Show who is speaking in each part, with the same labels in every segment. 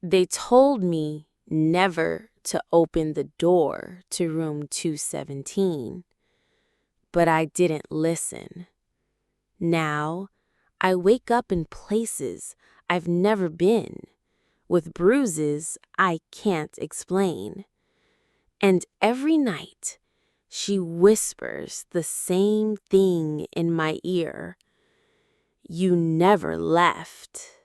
Speaker 1: They told me never to open the door to room 217, but I didn't listen. Now, I wake up in places I've never been, with bruises I can't explain. And every night, she whispers the same thing in my ear. You never left.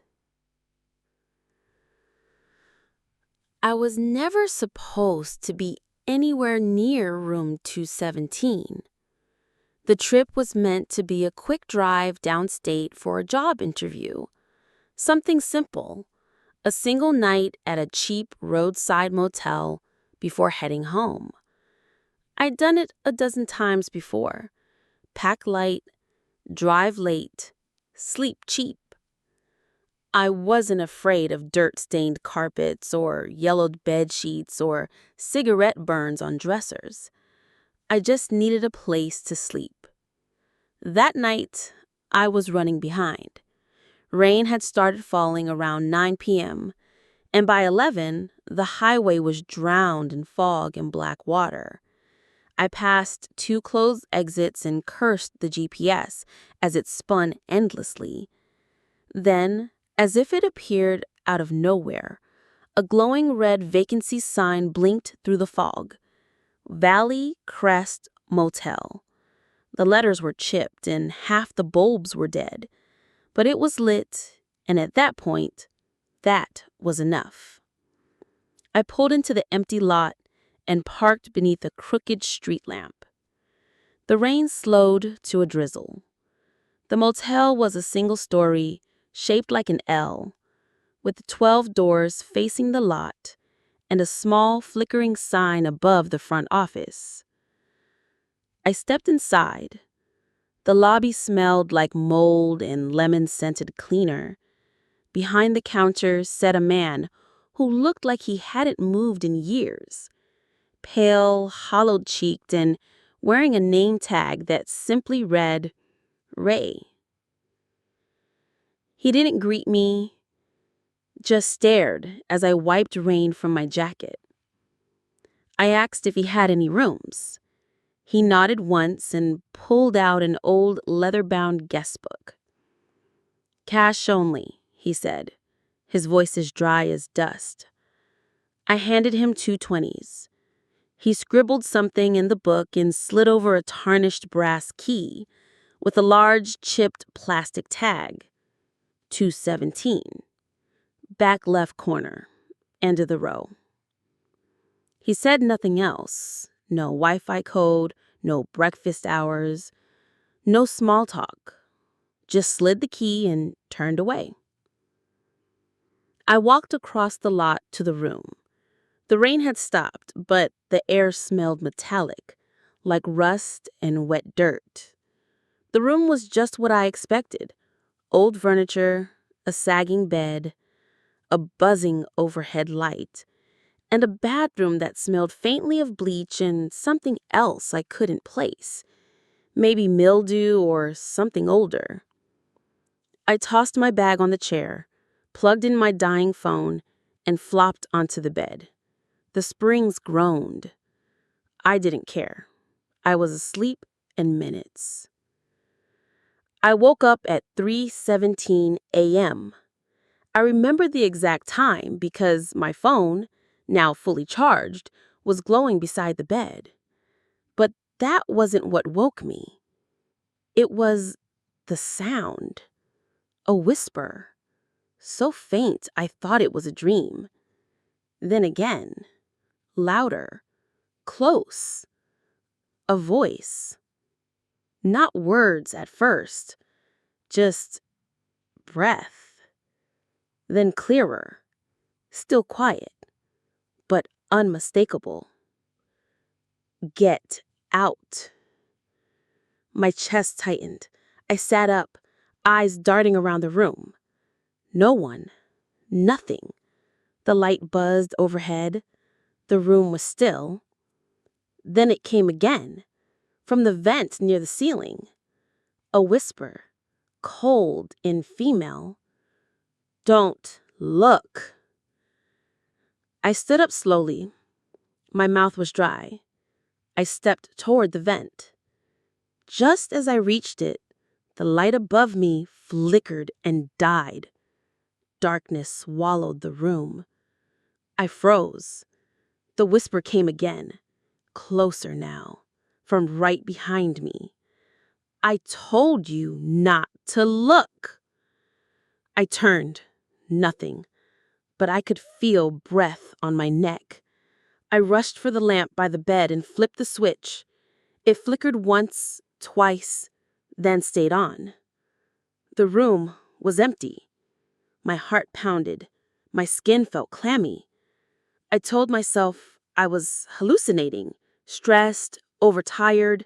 Speaker 1: I was never supposed to be anywhere near room 217. The trip was meant to be a quick drive downstate for a job interview. Something simple, a single night at a cheap roadside motel before heading home. I'd done it a dozen times before. Pack light, drive late, sleep cheap. I wasn't afraid of dirt-stained carpets or yellowed bed sheets or cigarette burns on dressers. I just needed a place to sleep. That night, I was running behind. Rain had started falling around 9 p.m., and by 11, the highway was drowned in fog and black water. I passed 2 closed exits and cursed the GPS as it spun endlessly. Then, as if it appeared out of nowhere, a glowing red vacancy sign blinked through the fog. Valley Crest Motel. The letters were chipped and half the bulbs were dead. But it was lit, and at that point, that was enough. I pulled into the empty lot and parked beneath a crooked street lamp. The rain slowed to a drizzle. The motel was a single story, shaped like an L, with 12 doors facing the lot and a small flickering sign above the front office. I stepped inside. The lobby smelled like mold and lemon-scented cleaner. Behind the counter sat a man who looked like he hadn't moved in years, pale, hollow-cheeked, and wearing a name tag that simply read, Ray. He didn't greet me, just stared as I wiped rain from my jacket. I asked if he had any rooms. He nodded once and pulled out an old leather-bound guest book. Cash only, he said, his voice as dry as dust. I handed him 2 20s. He scribbled something in the book and slid over a tarnished brass key with a large chipped plastic tag. 217. Back left corner. End of the row. He said nothing else. No Wi-Fi code, no breakfast hours, no small talk. Just slid the key and turned away. I walked across the lot to the room. The rain had stopped, but the air smelled metallic, like rust and wet dirt. The room was just what I expected. Old furniture, a sagging bed, a buzzing overhead light, and a bathroom that smelled faintly of bleach and something else I couldn't place. Maybe mildew or something older. I tossed my bag on the chair, plugged in my dying phone, and flopped onto the bed. The springs groaned. I didn't care. I was asleep in minutes. I woke up at 3:17 a.m. I remember the exact time because my phone, now fully charged, was glowing beside the bed. But that wasn't what woke me. It was the sound. A whisper. So faint I thought it was a dream. Then again, louder, close. A voice. Not words at first, just breath. Then clearer, still quiet, but unmistakable. Get out. My chest tightened. I sat up, eyes darting around the room. No one. Nothing. The light buzzed overhead. The room was still. Then it came again, from the vent near the ceiling. A whisper, cold and female. Don't look. I stood up slowly. My mouth was dry. I stepped toward the vent. Just as I reached it, the light above me flickered and died. Darkness swallowed the room. I froze. The whisper came again, closer now, from right behind me. I told you not to look. I turned. Nothing. But I could feel breath on my neck. I rushed for the lamp by the bed and flipped the switch. It flickered once, twice, then stayed on. The room was empty. My heart pounded. My skin felt clammy. I told myself I was hallucinating, stressed, overtired.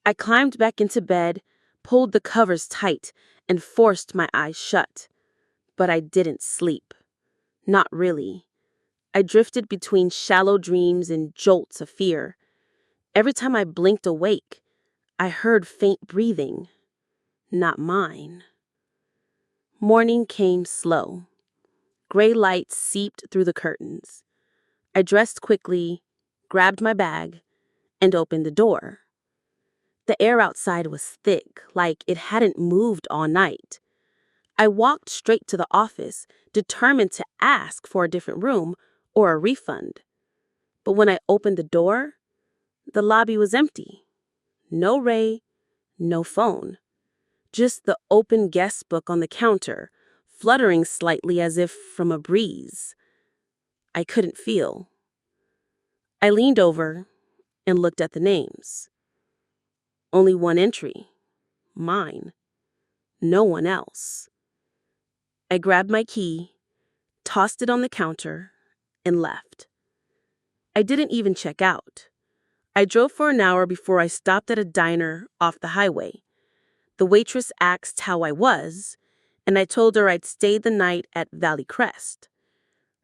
Speaker 1: I climbed back into bed, pulled the covers tight, and forced my eyes shut. But I didn't sleep. Not really. I drifted between shallow dreams and jolts of fear. Every time I blinked awake, I heard faint breathing. Not mine. Morning came slow. Gray light seeped through the curtains. I dressed quickly, grabbed my bag, and opened the door. The air outside was thick, like it hadn't moved all night. I walked straight to the office, determined to ask for a different room or a refund. But when I opened the door, the lobby was empty. No Ray, no phone. Just the open guest book on the counter, fluttering slightly as if from a breeze. I couldn't feel. I leaned over and looked at the names. Only one entry. Mine. No one else. I grabbed my key, tossed it on the counter, and left. I didn't even check out. I drove for an hour before I stopped at a diner off the highway. The waitress asked how I was, and I told her I'd stayed the night at Valley Crest.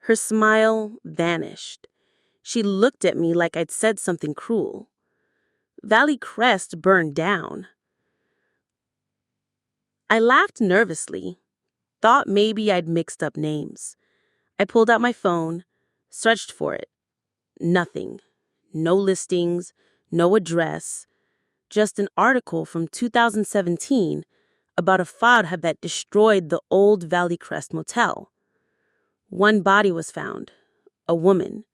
Speaker 1: Her smile vanished. She looked at me like I'd said something cruel. Valley Crest burned down. I laughed nervously, thought maybe I'd mixed up names. I pulled out my phone, searched for it. Nothing. No listings, no address, just an article from 2017 about a fire that destroyed the old Valley Crest Motel. One body was found, a woman.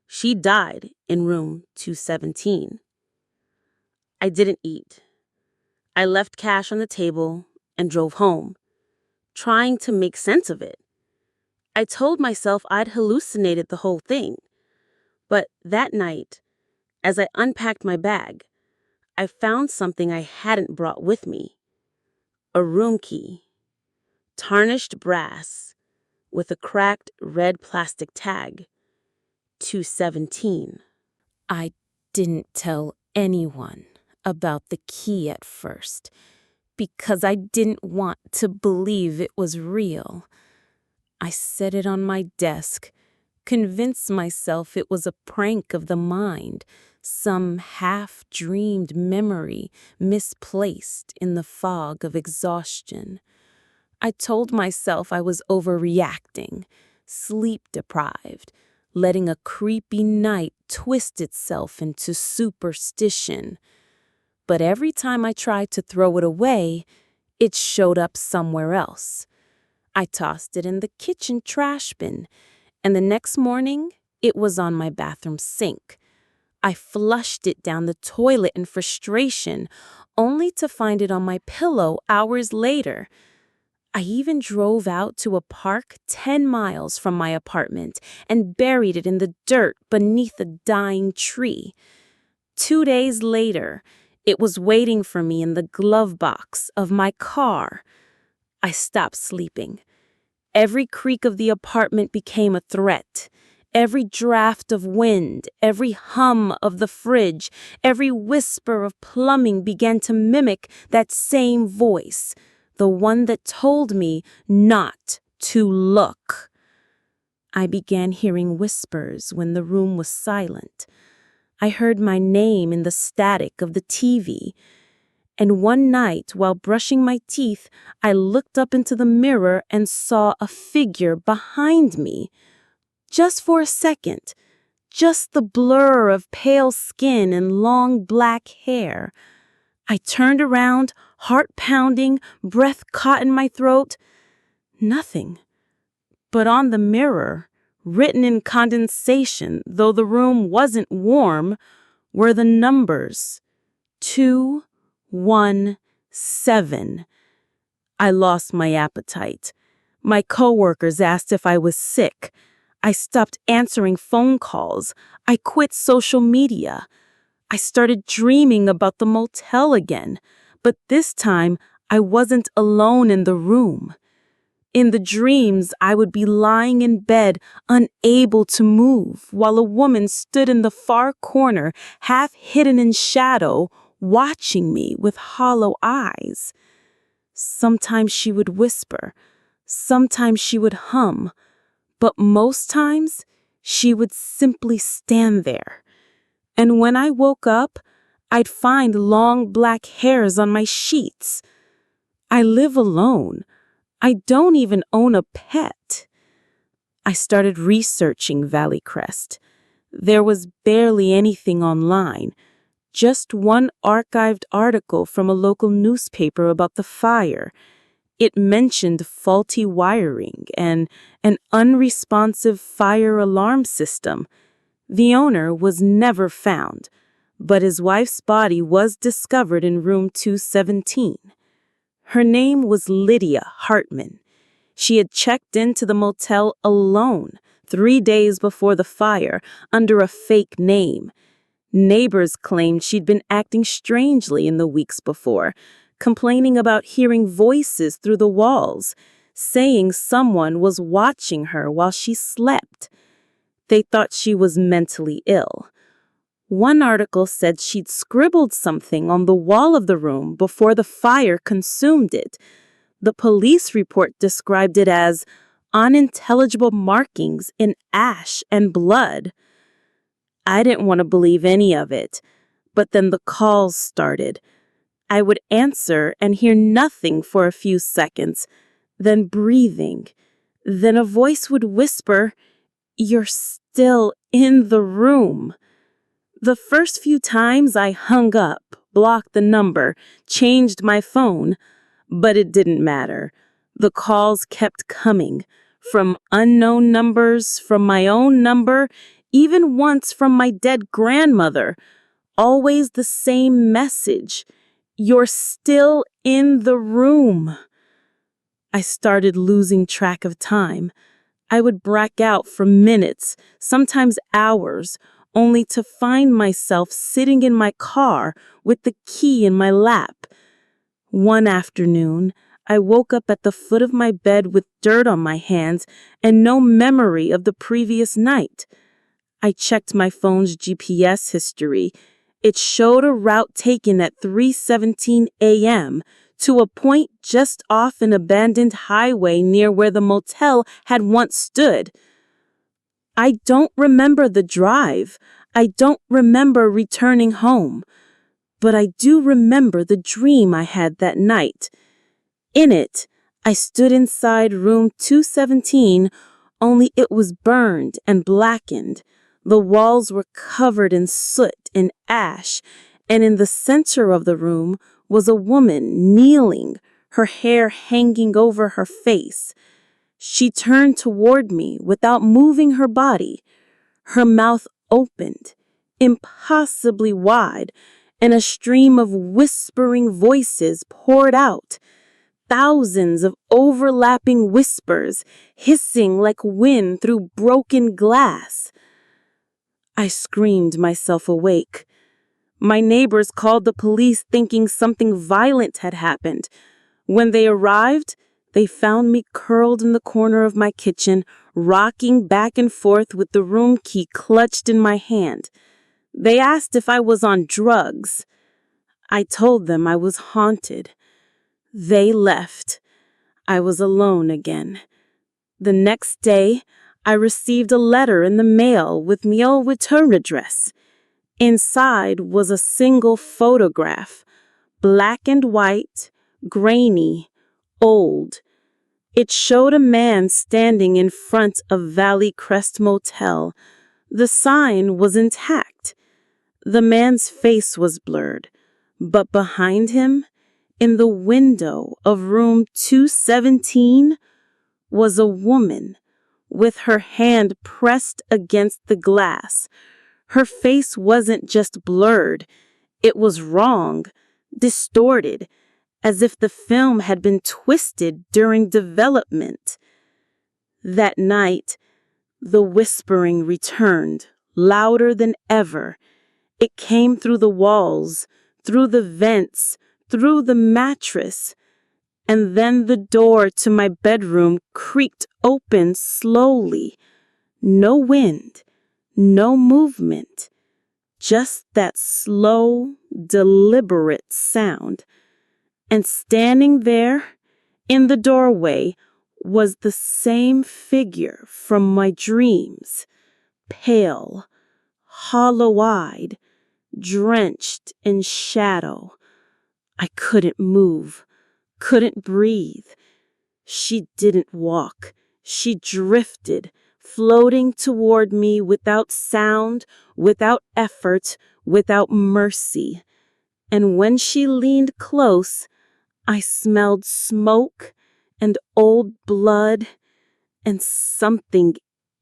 Speaker 1: She died in room 217. I didn't eat. I left cash on the table and drove home, trying to make sense of it. I told myself I'd hallucinated the whole thing. But that night, as I unpacked my bag, I found something I hadn't brought with me. A room key. Tarnished brass, with a cracked red plastic tag. 217. I didn't tell anyone about the key at first, because I didn't want to believe it was real. I set it on my desk, convinced myself it was a prank of the mind, some half-dreamed memory misplaced in the fog of exhaustion. I told myself I was overreacting, sleep-deprived, letting a creepy night twist itself into superstition. But every time I tried to throw it away, it showed up somewhere else. I tossed it in the kitchen trash bin, and the next morning, it was on my bathroom sink. I flushed it down the toilet in frustration, only to find it on my pillow hours later. I even drove out to a park 10 miles from my apartment and buried it in the dirt beneath a dying tree. 2 days later, it was waiting for me in the glove box of my car. I stopped sleeping. Every creak of the apartment became a threat. Every draft of wind, every hum of the fridge, every whisper of plumbing began to mimic that same voice, the one that told me not to look. I began hearing whispers when the room was silent. I heard my name in the static of the TV. And one night, while brushing my teeth, I looked up into the mirror and saw a figure behind me. just for a second. Just the blur of pale skin and long black hair. I turned around, heart pounding, breath caught in my throat. Nothing. But on the mirror, written in condensation, though the room wasn't warm, were the numbers 217. I lost my appetite. My coworkers asked if I was sick. I stopped answering phone calls. I quit social media. I started dreaming about the motel again, but this time I wasn't alone in the room. In the dreams, I would be lying in bed, unable to move, while a woman stood in the far corner, half hidden in shadow, watching me with hollow eyes. Sometimes she would whisper, sometimes she would hum, but most times she would simply stand there. And when I woke up, I'd find long black hairs on my sheets. I live alone. I don't even own a pet. I started researching Valley Crest. There was barely anything online, just one archived article from a local newspaper about the fire. It mentioned faulty wiring and an unresponsive fire alarm system. The owner was never found, but his wife's body was discovered in room 217. Her name was Lydia Hartman. She had checked into the motel alone 3 days before the fire under a fake name. Neighbors claimed she'd been acting strangely in the weeks before, complaining about hearing voices through the walls, saying someone was watching her while she slept. They thought she was mentally ill. One article said she'd scribbled something on the wall of the room before the fire consumed it. The police report described it as unintelligible markings in ash and blood. I didn't want to believe any of it, but then the calls started. I would answer and hear nothing for a few seconds, then breathing. Then a voice would whisper, "You're still in the room." The first few times I hung up, blocked the number, changed my phone, but it didn't matter. The calls kept coming, from unknown numbers, from my own number, even once from my dead grandmother. Always the same message. "You're still in the room." I started losing track of time. I would black out for minutes, sometimes hours, only to find myself sitting in my car with the key in my lap. One afternoon, I woke up at the foot of my bed with dirt on my hands and no memory of the previous night. I checked my phone's GPS history. It showed a route taken at 3:17 a.m. to a point just off an abandoned highway near where the motel had once stood. I don't remember the drive. I don't remember returning home. But I do remember the dream I had that night. In it, I stood inside room 217, only it was burned and blackened. The walls were covered in soot and ash, and in the center of the room was a woman kneeling, her hair hanging over her face. She turned toward me without moving her body. Her mouth opened, impossibly wide, and a stream of whispering voices poured out. Thousands of overlapping whispers, hissing like wind through broken glass. I screamed myself awake. My neighbors called the police thinking something violent had happened. When they arrived, they found me curled in the corner of my kitchen, rocking back and forth with the room key clutched in my hand. They asked if I was on drugs. I told them I was haunted. They left. I was alone again. The next day, I received a letter in the mail with meal return address. Inside was a single photograph, black and white, grainy, old. It showed a man standing in front of Valley Crest Motel. The sign was intact. The man's face was blurred, but behind him, in the window of room 217, was a woman with her hand pressed against the glass. Her face wasn't just blurred, it was wrong, distorted, as if the film had been twisted during development. That night, the whispering returned, louder than ever. It came through the walls, through the vents, through the mattress. And then the door to my bedroom creaked open slowly. No wind, no movement, just that slow, deliberate sound. And standing there, in the doorway, was the same figure from my dreams, pale, hollow-eyed, drenched in shadow. I couldn't move, couldn't breathe. She didn't walk. She drifted, floating toward me without sound, without effort, without mercy. And when she leaned close, I smelled smoke and old blood and something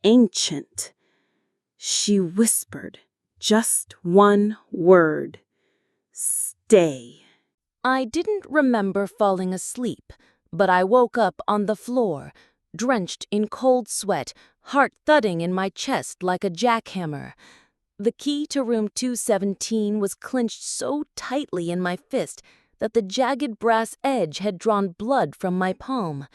Speaker 1: ancient. She whispered just one word: stay.
Speaker 2: I didn't remember falling asleep, but I woke up on the floor, drenched in cold sweat, heart thudding in my chest like a jackhammer. The key to room 217 was clenched so tightly in my fist that the jagged brass edge had drawn blood from my palm.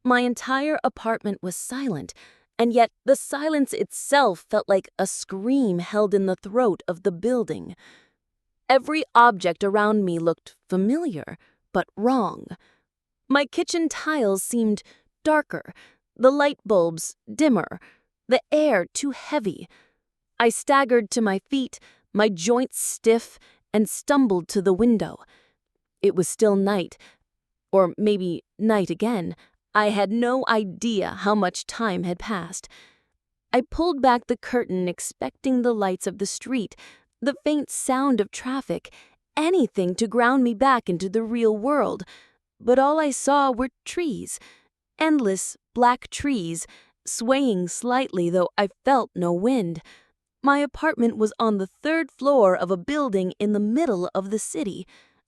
Speaker 2: My entire apartment was silent, and yet the silence itself felt like a scream held in the throat of the building. Every object around me looked familiar, but wrong. My kitchen tiles seemed darker, the light bulbs dimmer, the air too heavy. I staggered to my feet, my joints stiff, and stumbled to the window. It was still night, or maybe night again. I had no idea how much time had passed. I pulled back the curtain, expecting the lights of the street, the faint sound of traffic, anything to ground me back into the real world. But all I saw were trees, endless black trees, swaying slightly though I felt no wind. My apartment was on the third floor of a building in the middle of the city.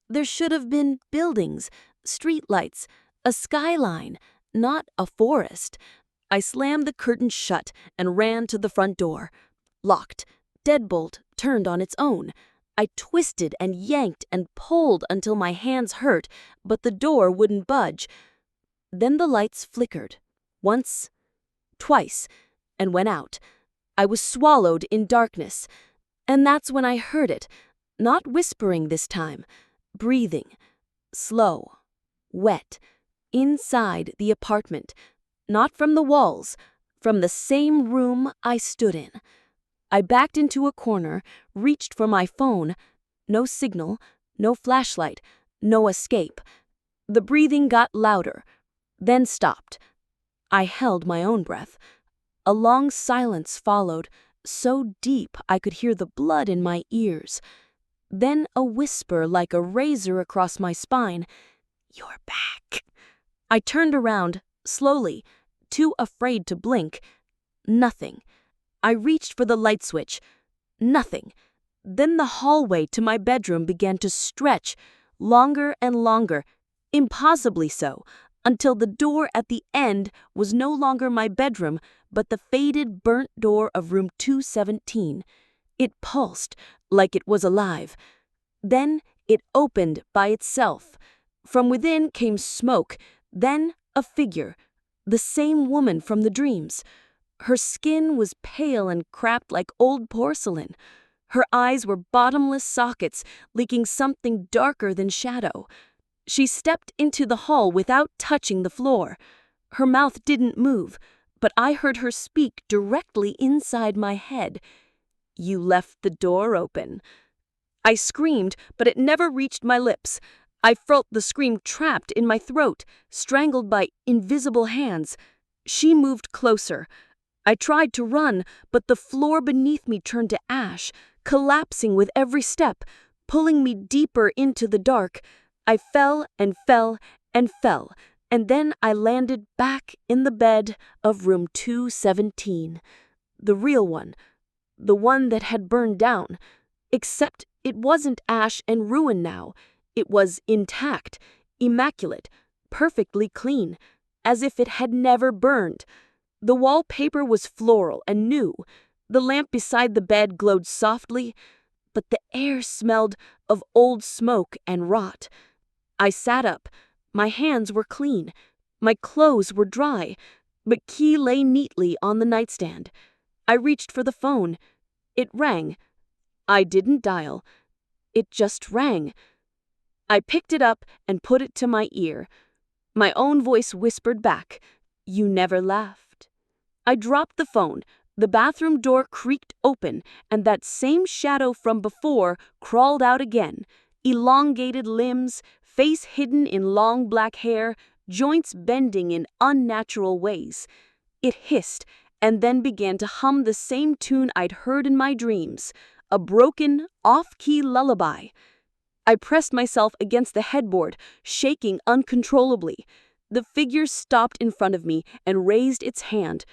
Speaker 2: There should have been buildings, streetlights, a skyline, not a forest. I slammed the curtain shut and ran to the front door. Locked. Deadbolt turned on its own. I twisted and yanked and pulled until my hands hurt, but the door wouldn't budge. Then the lights flickered. Once, twice, and went out. I was swallowed in darkness. And that's when I heard it, not whispering this time, breathing, slow, wet, inside the apartment, not from the walls, from the same room I stood in. I backed into a corner, reached for my phone. No signal, no flashlight, no escape. The breathing got louder, then stopped. I held my own breath. A long silence followed, so deep I could hear the blood in my ears. Then a whisper like a razor across my spine. "You're back." I turned around, slowly, too afraid to blink. Nothing. I reached for the light switch. Nothing. Then the hallway to my bedroom began to stretch, longer and longer, impossibly so, until the door at the end was no longer my bedroom, but the faded, burnt door of room 217. It pulsed like it was alive. Then it opened by itself. From within came smoke, then a figure, the same woman from the dreams. Her skin was pale and cracked like old porcelain. Her eyes were bottomless sockets, leaking something darker than shadow. She stepped into the hall without touching the floor. Her mouth didn't move, but I heard her speak directly inside my head. "You left the door open." I screamed, but it never reached my lips. I felt the scream trapped in my throat, strangled by invisible hands. She moved closer. I tried to run, but the floor beneath me turned to ash, collapsing with every step, pulling me deeper into the dark. I fell and fell and fell, and then I landed back in the bed of room 217. The real one. The one that had burned down. Except it wasn't ash and ruin now. It was intact, immaculate, perfectly clean, as if it had never burned. The wallpaper was floral and new. The lamp beside the bed glowed softly, but the air smelled of old smoke and rot. I sat up. My hands were clean. My clothes were dry, but key lay neatly on the nightstand. I reached for the phone. It rang. I didn't dial. It just rang. I picked it up and put it to my ear. My own voice whispered back, "You never left." I dropped the phone. The bathroom door creaked open, and that same shadow from before crawled out again. Elongated limbs, face hidden in long black hair, joints bending in unnatural ways. It hissed, and then began to hum the same tune I'd heard in my dreams, a broken, off-key lullaby. I pressed myself against the headboard, shaking uncontrollably. The figure stopped in front of me and raised its hand.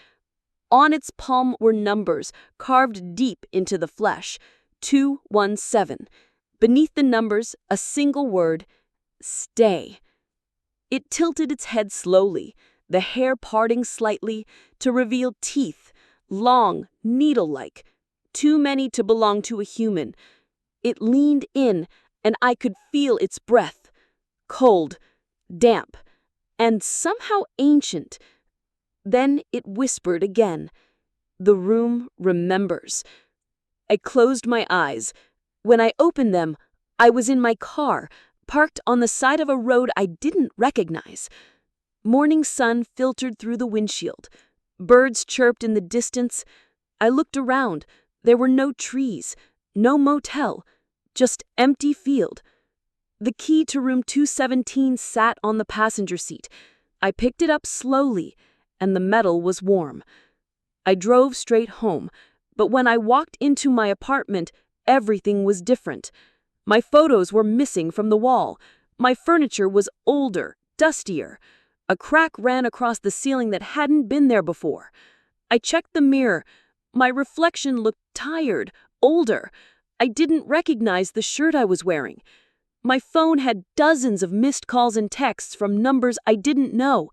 Speaker 2: On its palm were numbers carved deep into the flesh. 217. Beneath the numbers, a single word, "Stay." It tilted its head slowly, the hair parting slightly to reveal teeth, long, needle-like, too many to belong to a human. It leaned in, and I could feel its breath, cold, damp, and somehow ancient. Then it whispered again, "The room remembers." I closed my eyes. When I opened them, I was in my car, parked on the side of a road I didn't recognize. Morning sun filtered through the windshield. Birds chirped in the distance. I looked around. There were no trees, no motel, just empty field. The key to room 217 sat on the passenger seat. I picked it up slowly, and the metal was warm. I drove straight home, but when I walked into my apartment, everything was different. My photos were missing from the wall. My furniture was older, dustier. A crack ran across the ceiling that hadn't been there before. I checked the mirror. My reflection looked tired, older. I didn't recognize the shirt I was wearing. My phone had dozens of missed calls and texts from numbers I didn't know.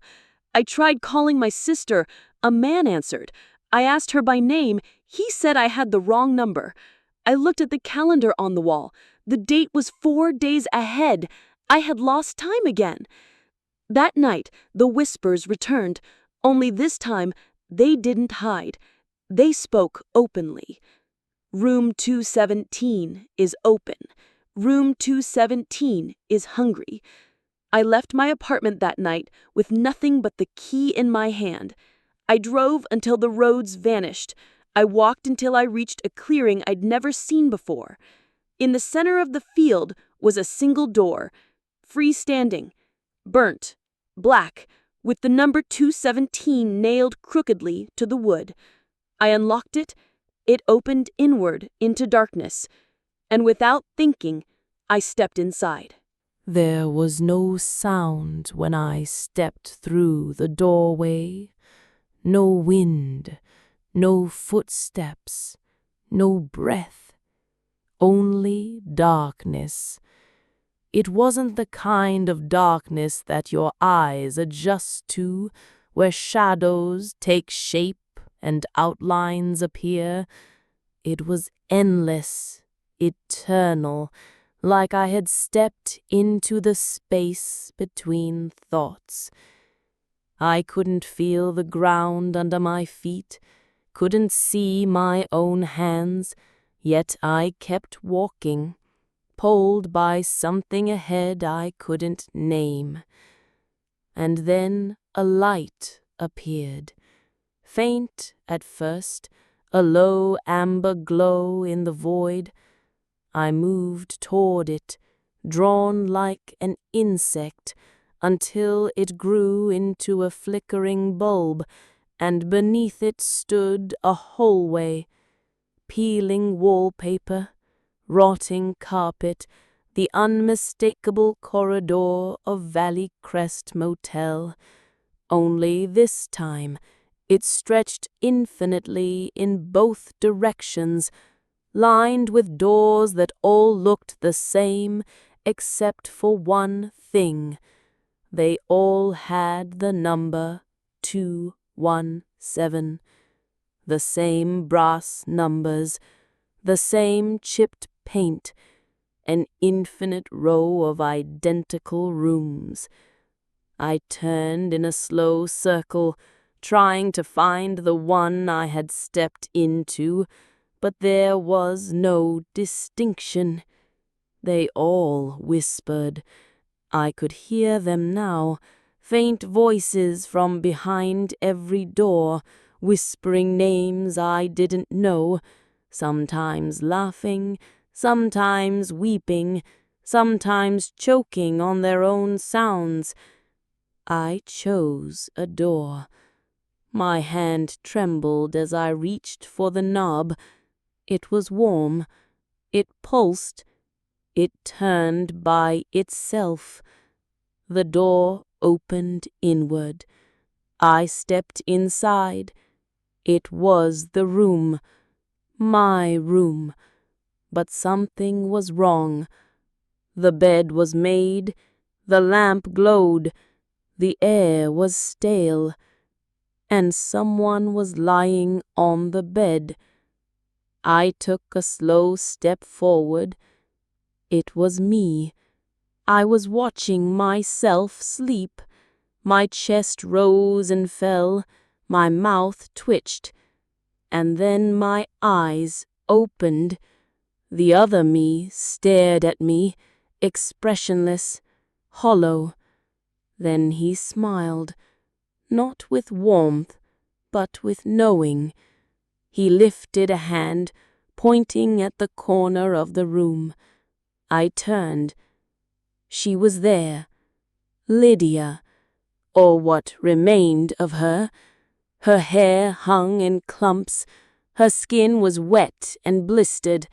Speaker 2: I tried calling my sister. A man answered. I asked her by name. He said I had the wrong number. I looked at the calendar on the wall. The date was 4 days ahead. I had lost time again. That night, the whispers returned, only this time they didn't hide. They spoke openly. Room 217 is open. Room 217 is hungry. I left my apartment that night with nothing but the key in my hand. I drove until the roads vanished. I walked until I reached a clearing I'd never seen before. In the center of the field was a single door, freestanding, burnt, black, with the number 217 nailed crookedly to the wood. I unlocked it. It opened inward into darkness, and without thinking, I stepped inside.
Speaker 3: There was no sound when I stepped through the doorway. No wind, no footsteps, no breath. Only darkness. It wasn't the kind of darkness that your eyes adjust to, where shadows take shape and outlines appear. It was endless, eternal, like I had stepped into the space between thoughts. I couldn't feel the ground under my feet, couldn't see my own hands, yet I kept walking, pulled by something ahead I couldn't name. And then a light appeared, faint at first, a low amber glow in the void. I moved toward it, drawn like an insect until it grew into a flickering bulb, and beneath it stood a hallway, peeling wallpaper, rotting carpet, the unmistakable corridor of Valley Crest Motel. Only this time it stretched infinitely in both directions, lined with doors that all looked the same except for one thing. They all had the number 217, the same brass numbers, the same chipped paint, an infinite row of identical rooms. I turned in a slow circle, trying to find the one I had stepped into, but there was no distinction. They all whispered. I could hear them now, faint voices from behind every door, whispering names I didn't know, sometimes laughing, sometimes weeping, sometimes choking on their own sounds. I chose a door. My hand trembled as I reached for the knob. It was warm. It pulsed. It turned by itself. The door opened inward. I stepped inside. It was the room. My room. But something was wrong. The bed was made. The lamp glowed. The air was stale. And someone was lying on the bed. I took a slow step forward. It was me. I was watching myself sleep. My chest rose and fell. My mouth twitched. And then my eyes opened. The other me stared at me, expressionless, hollow. Then he smiled, not with warmth, but with knowing. He lifted a hand, pointing at the corner of the room. I turned. She was there. Lydia, or what remained of her. Her hair hung in clumps. Her skin was wet and blistered.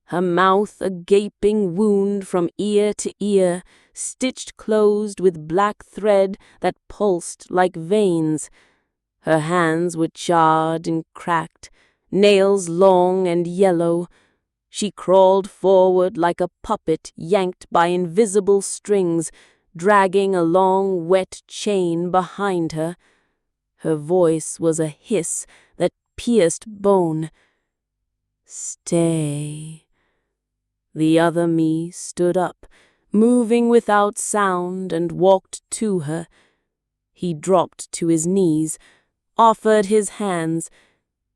Speaker 3: Her mouth a gaping wound from ear to ear, stitched closed with black thread that pulsed like veins. Her hands were charred and cracked, nails long and yellow. She crawled forward like a puppet yanked by invisible strings, dragging a long wet chain behind her. Her voice was a hiss that pierced bone. Stay. The other me stood up, moving without sound, and walked to her. He dropped to his knees, offered his hands.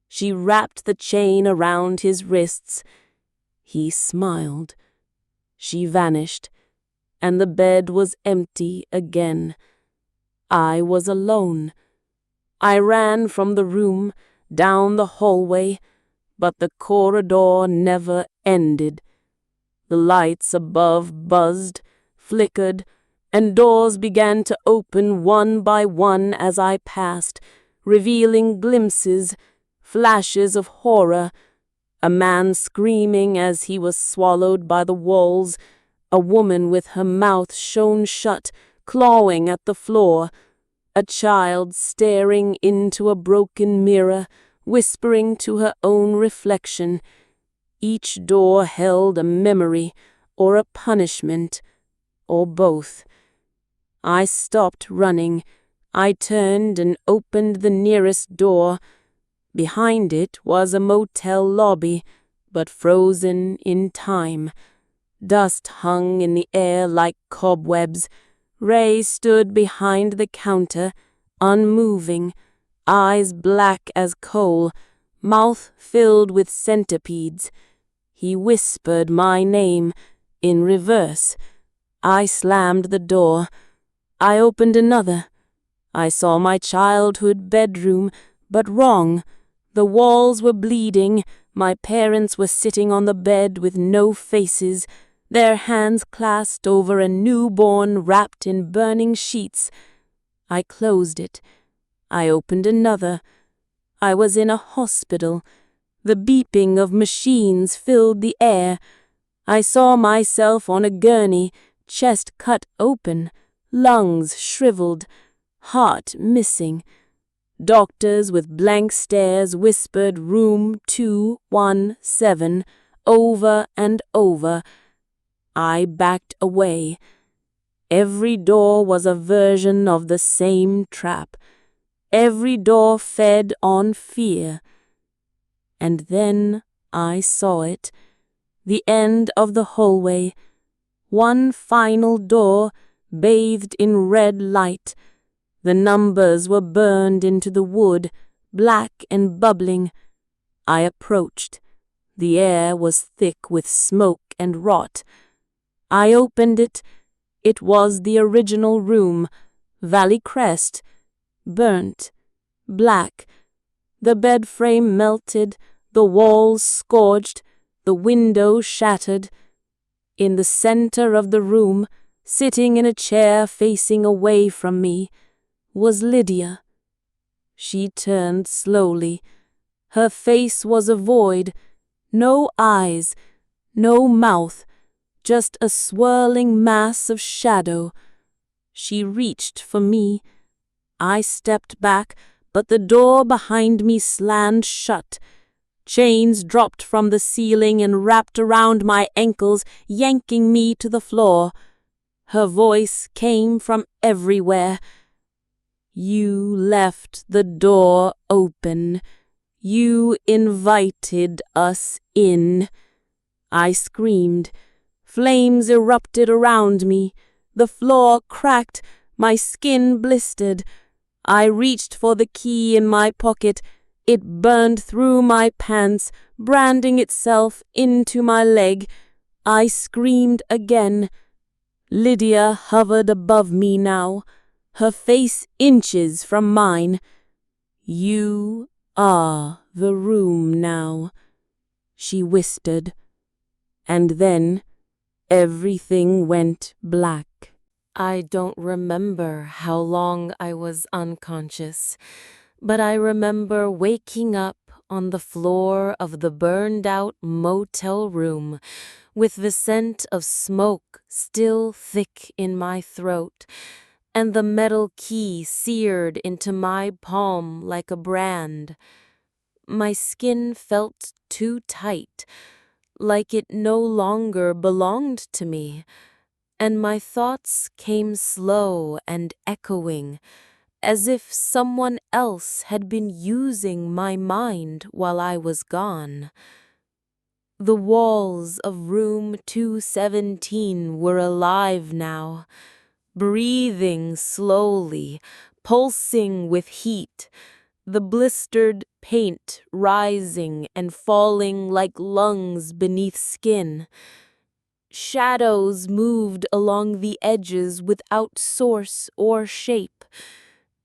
Speaker 3: She wrapped the chain around his wrists. He smiled. She vanished, and the bed was empty again. I was alone. I ran from the room, down the hallway, but the corridor never ended. The lights above buzzed, flickered, and doors began to open one by one as I passed, revealing glimpses, flashes of horror, a man screaming as he was swallowed by the walls, a woman with her mouth sewn shut, clawing at the floor, a child staring into a broken mirror, whispering to her own reflection. Each door held a memory, or a punishment, or both. I stopped running. I turned and opened the nearest door. Behind it was a motel lobby, but frozen in time. Dust hung in the air like cobwebs. Ray stood behind the counter, unmoving, eyes black as coal, mouth filled with centipedes. He whispered my name, in reverse. I slammed the door. I opened another. I saw my childhood bedroom, but wrong. The walls were bleeding. My parents were sitting on the bed with no faces. their hands clasped over a newborn wrapped in burning sheets. I closed it. I opened another. I was in a hospital. The beeping of machines filled the air. I saw myself on a gurney, chest cut open, lungs shriveled, heart missing. Doctors with blank stares whispered room 217 over and over. I backed away. Every door was a version of the same trap. Every door fed on fear. And then I saw it, the end of the hallway, one final door bathed in red light. The numbers were burned into the wood, black and bubbling. I approached. The air was thick with smoke and rot. I opened it. It was the original room, Valley Crest, burnt, black. The bed frame melted, the walls scorched, the window shattered. In the center of the room, sitting in a chair facing away from me, was Lydia. She turned slowly. Her face was a void, no eyes, no mouth, just a swirling mass of shadow. She reached for me. I stepped back, but the door behind me slammed shut. Chains dropped from the ceiling and wrapped around my ankles, yanking me to the floor. Her voice came from everywhere. You left the door open. You invited us in. I screamed. Flames erupted around me. The floor cracked. My skin blistered. I reached for the key in my pocket. It burned through my pants, branding itself into my leg. I screamed again. Lydia hovered above me now, her face inches from mine. You are the room now, she whispered. And then everything went black. I don't remember how long I was unconscious, but I remember waking up on the floor of the burned-out motel room with the scent of smoke still thick in my throat and the metal key seared into my palm like a brand. My skin felt too tight, like it no longer belonged to me, and my thoughts came slow and echoing, as if someone else had been using my mind while I was gone. The walls of room 217 were alive now, breathing slowly, pulsing with heat, the blistered paint rising and falling like lungs beneath skin. Shadows moved along the edges without source or shape,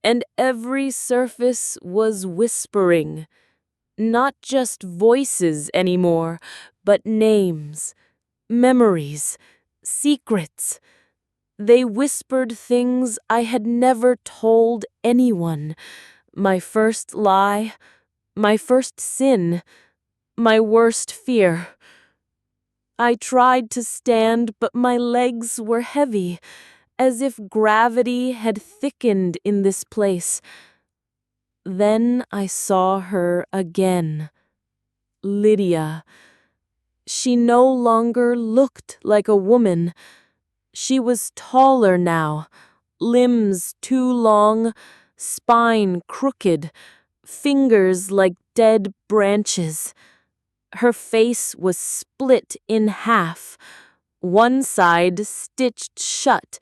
Speaker 3: and every surface was whispering. Not just voices anymore, but names, memories, secrets. They whispered things I had never told anyone. My first lie, my first sin, my worst fear. I tried to stand, but my legs were heavy, as if gravity had thickened in this place. Then I saw her again. Lydia. She no longer looked like a woman. She was taller now, limbs too long, spine crooked, fingers like dead branches. Her face was split in half, one side stitched shut,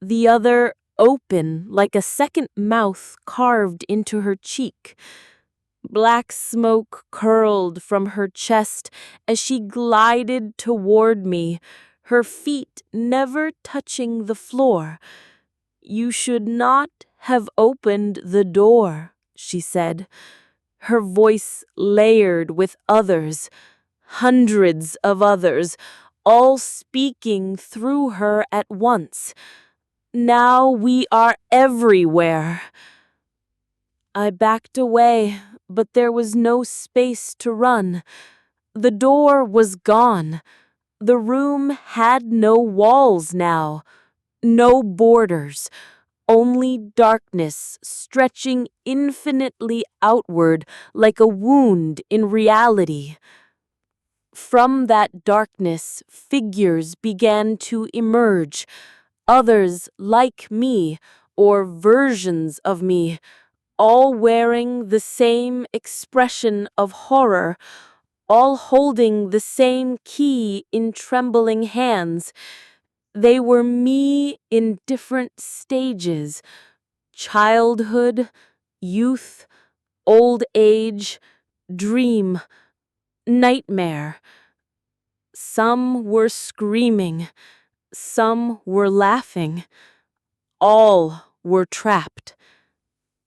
Speaker 3: the other open like a second mouth carved into her cheek. Black smoke curled from her chest as she glided toward me, her feet never touching the floor. "You should not have opened the door," she said, her voice layered with others, hundreds of others,
Speaker 2: all speaking through her at once. Now we are everywhere. I backed away, but there was no space to run. The door was gone. The room had no walls now, no borders, only darkness stretching infinitely outward like a wound in reality. From that darkness, figures began to emerge, others like me, or versions of me, all wearing the same expression of horror, all holding the same key in trembling hands. They were me in different stages: childhood, youth, old age, dream, nightmare. Some were screaming, some were laughing, all were trapped.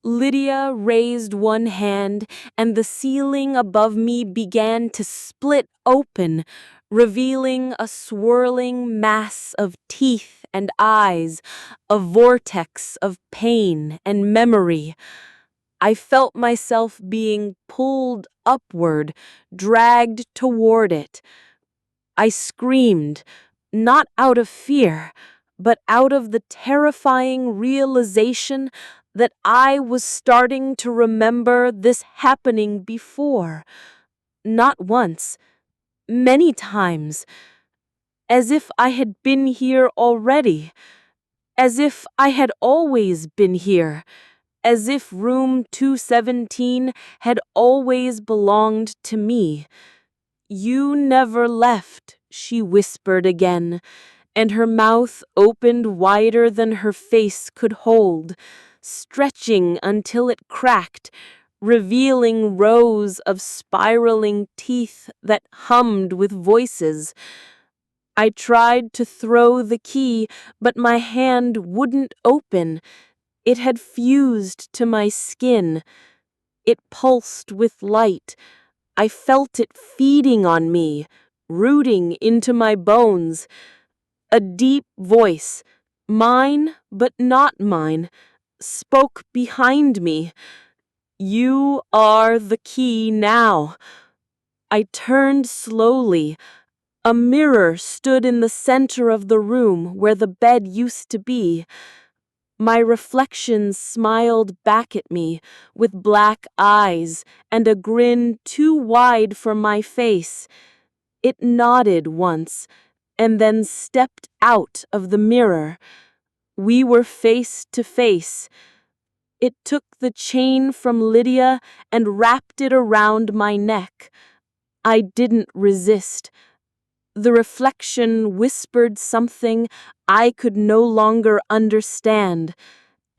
Speaker 2: Lydia raised one hand, and the ceiling above me began to split open, revealing a swirling mass of teeth and eyes, a vortex of pain and memory. I felt myself being pulled upward, dragged toward it. I screamed, not out of fear, but out of the terrifying realization that I was starting to remember this happening before. Not once, many times. As if I had been here already. As if I had always been here. As if room 217 had always belonged to me. "You never left," she whispered again, and her mouth opened wider than her face could hold, stretching until it cracked, revealing rows of spiraling teeth that hummed with voices. I tried to throw the key, but my hand wouldn't open. It had fused to my skin. It pulsed with light. I felt it feeding on me, rooting into my bones. A deep voice, mine but not mine, spoke behind me. "You are the key now." I turned slowly. A mirror stood in the center of the room where the bed used to be. My reflection smiled back at me with black eyes and a grin too wide for my face. It nodded once and then stepped out of the mirror. We were face to face. It took the chain from Lydia and wrapped it around my neck. I didn't resist. The reflection whispered something I could no longer understand,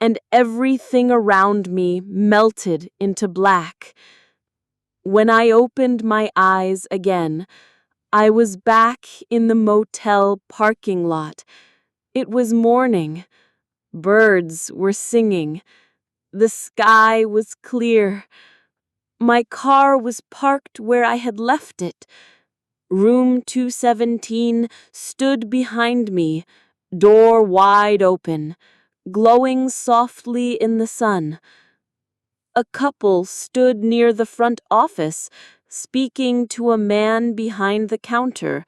Speaker 2: and everything around me melted into black. When I opened my eyes again, I was back in the motel parking lot. It was morning. Birds were singing. The sky was clear. My car was parked where I had left it. Room 217 stood behind me, door wide open, glowing softly in the sun. A couple stood near the front office, speaking to a man behind the counter.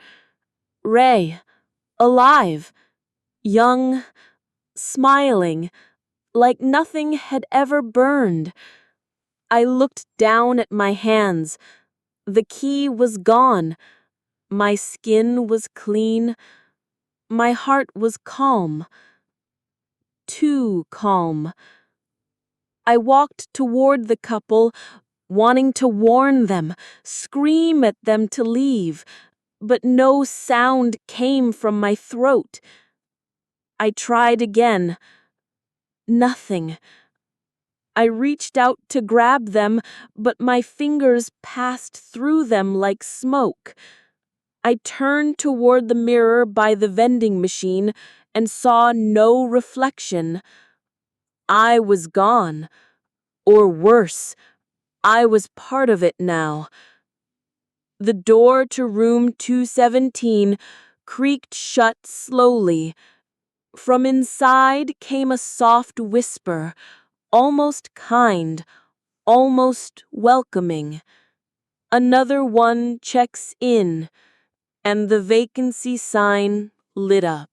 Speaker 2: Ray, alive, young, smiling, like nothing had ever burned. I looked down at my hands. The key was gone. My skin was clean. My heart was calm. Too calm. I walked toward the couple, wanting to warn them, scream at them to leave, but no sound came from my throat. I tried again. Nothing. I reached out to grab them, but my fingers passed through them like smoke. I turned toward the mirror by the vending machine and saw no reflection. I was gone. Or worse, I was part of it now. The door to room 217 creaked shut slowly. From inside came a soft whisper, almost kind, almost welcoming. Another one checks in, and the vacancy sign lit up.